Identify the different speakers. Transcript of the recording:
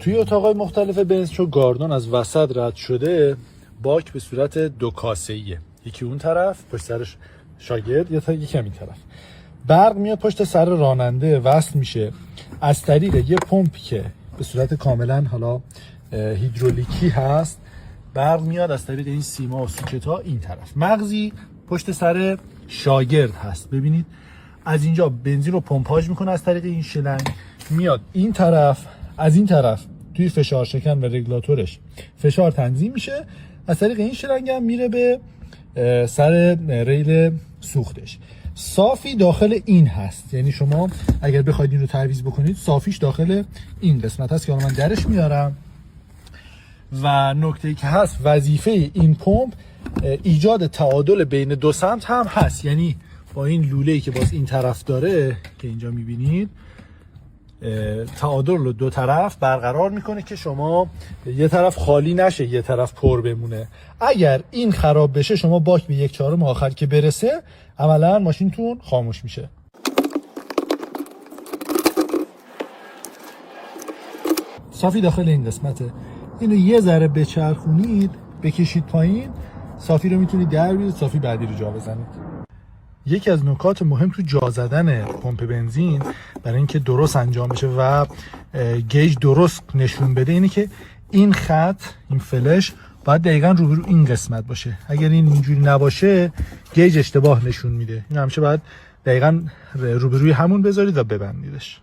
Speaker 1: توی اتاقای مختلف بنز چون گاردون از وسط رد شده، باک به صورت دو کاسه‌ایه، یکی اون طرف پشت سر شاگرد یا تا یکی همین طرف. برق میاد پشت سر راننده وصل میشه از طریق یه پمپی که به صورت کاملا حالا هیدرولیکی هست. برق میاد از طریق این سیما و سوکت‌ها این طرف. مغزی پشت سر شاگرد هست. ببینید از اینجا بنزین رو پمپاژ میکنه از طریق این شلنگ، میاد این طرف، از این طرف توی فشار شکن و رگولاتورش فشار تنظیم میشه، از طریق این شلنگ هم میره به سر ریل سوختش. صافی داخل این هست، یعنی شما اگر بخواید این رو تعویض بکنید صافیش داخل این قسمت هست که من درش میارم. و نکته‌ای که هست، وظیفه این پمپ ایجاد تعادل بین دو سمت هم هست، یعنی با این لوله‌ای که باز این طرف داره که اینجا می‌بینید تعادل رو دو طرف برقرار میکنه که شما یه طرف خالی نشه یه طرف پر بمونه. اگر این خراب بشه شما باک به 1/4 آخر که برسه عملا ماشینتون خاموش میشه. صافی داخل این قسمته، اینو یه ذره بچرخونید بکشید پایین، صافی رو میتونید در بیارید، صافی بعدی رو جا بزنید. یکی از نکات مهم تو جا زدن پمپ بنزین برای اینکه درست انجام بشه و گیج درست نشون بده اینه که این خط، این فلش باید دقیقاً روبرو این قسمت باشه. اگر این اینجوری نباشه گیج اشتباه نشون میده. این همیشه باید دقیقاً روبروی همون بذارید و ببندیدش.